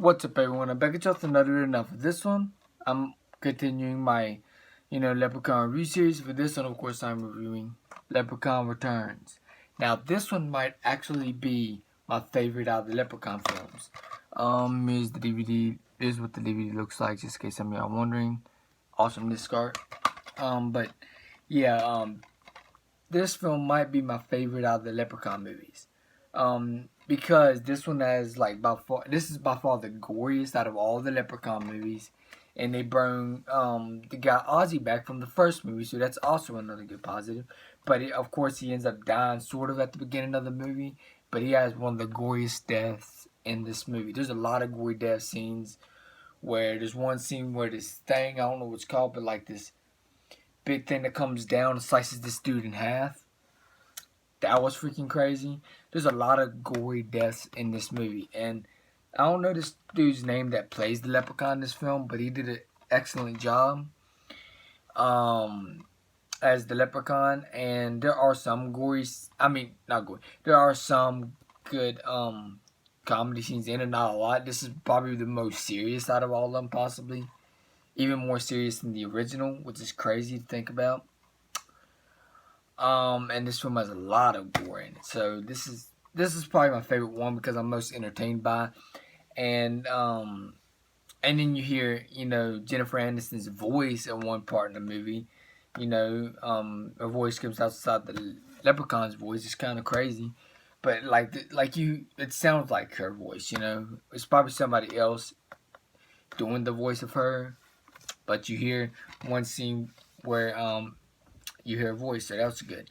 What's up, everyone? I'm back at y'all with another enough. For this one, I'm continuing my, Leprechaun review series. For this one, of course, I'm reviewing Leprechaun Returns. Now, this one might actually be my favorite out of the Leprechaun films. Here's the DVD. Here's what the DVD looks like, just in case some of y'all wondering. Awesome disc art. But yeah, this film might be my favorite out of the Leprechaun movies. Because this one has this is by far the goriest out of all the Leprechaun movies, and they bring the guy Ozzy back from the first movie, so that's also another good positive. But of course, he ends up dying sort of at the beginning of the movie, but he has one of the goriest deaths in this movie. There's a lot of gory death scenes where there's one scene where this thing, I don't know what it's called, but like this big thing that comes down and slices this dude in half. That was freaking crazy. There's a lot of gory deaths in this movie, and I don't know this dude's name that plays the Leprechaun in this film, but he did an excellent job as the Leprechaun. And there are some not gory. There are some good comedy scenes in it, not a lot. This is probably the most serious out of all of them, possibly even more serious than the original, which is crazy to think about. And this film has a lot of gore in it. So this is probably my favorite one because I'm most entertained by it. And then you hear, Jennifer Aniston's voice in one part in the movie. Her voice comes outside the Leprechaun's voice. It's kind of crazy. But it sounds like her voice, It's probably somebody else doing the voice of her. But you hear one scene where you hear a voice, so that was good.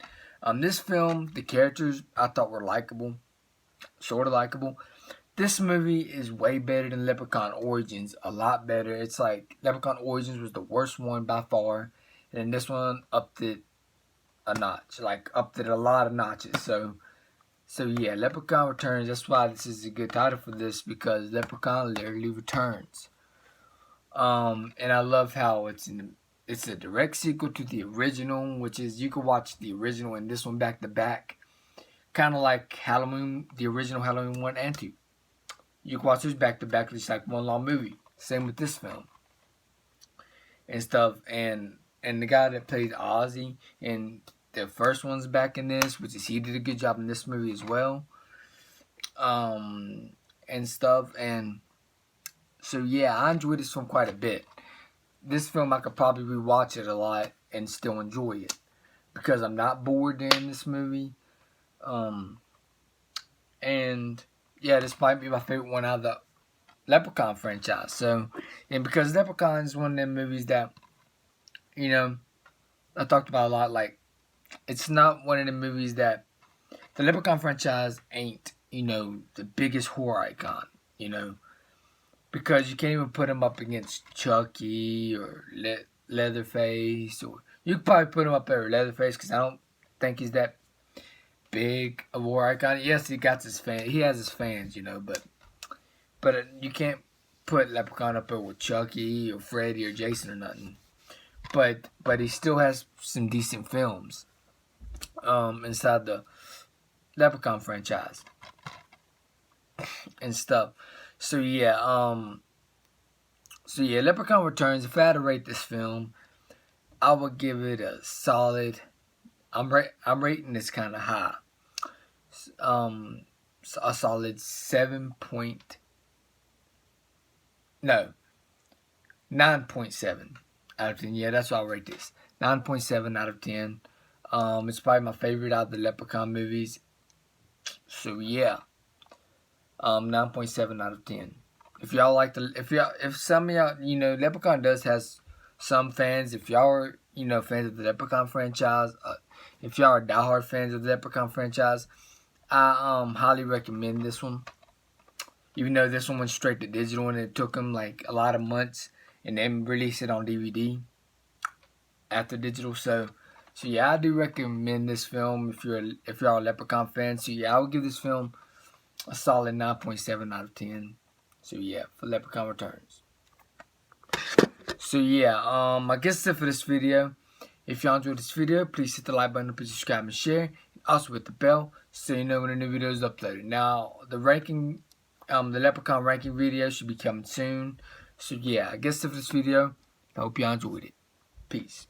This film, the characters I thought were likable, sort of likable. This movie is way better than Leprechaun Origins, a lot better. It's like Leprechaun Origins was the worst one by far, and then this one upped it a notch, upped it a lot of notches. So yeah, Leprechaun Returns. That's why this is a good title for this, because Leprechaun literally returns. And I love how it's a direct sequel to the original, which is you can watch the original and this one back to back, kind of like Halloween, the original Halloween 1 and 2. You can watch those back to back, just like one long movie. Same with this film and stuff. And the guy that plays Ozzy in the first one's back in this, which is he did a good job in this movie as well, and stuff. And so yeah, I enjoyed this film quite a bit. This film, I could probably rewatch it a lot and still enjoy it because I'm not bored in this movie. And yeah, this might be my favorite one out of the Leprechaun franchise. So, and because Leprechaun is one of them movies that, I talked about a lot. Like, it's not one of the movies that the Leprechaun franchise ain't, the biggest horror icon, because you can't even put him up against Chucky or Leatherface, or you could probably put him up there with Leatherface because I don't think he's that big a war icon. Yes, he has his fans, but you can't put Leprechaun up there with Chucky or Freddy or Jason or nothing. But he still has some decent films inside the Leprechaun franchise and stuff. So yeah, Leprechaun Returns. If I had to rate this film, I would give it a solid. I'm rating this kind of high. A solid 9.7 out of 10. Yeah, that's why I rate this. 9.7 out of 10. It's probably my favorite out of the Leprechaun movies. So yeah. 9.7 out of 10. If some of y'all, Leprechaun does has some fans. If y'all are, fans of the Leprechaun franchise, if y'all are diehard fans of the Leprechaun franchise, I highly recommend this one. Even though this one went straight to digital and it took them like a lot of months, and then released it on DVD after digital. So yeah, I do recommend this film if y'all a Leprechaun fan. So yeah, I would give this film a solid 9.7 out of 10. So yeah, for Leprechaun Returns. So yeah, I guess that's it for this video. If y'all enjoyed this video, please hit the like button, please subscribe and share. Also hit the bell so you know when a new video is uploaded. Now, the ranking The Leprechaun ranking video should be coming soon. So yeah, I guess that's it for this video. I hope y'all enjoyed it. Peace.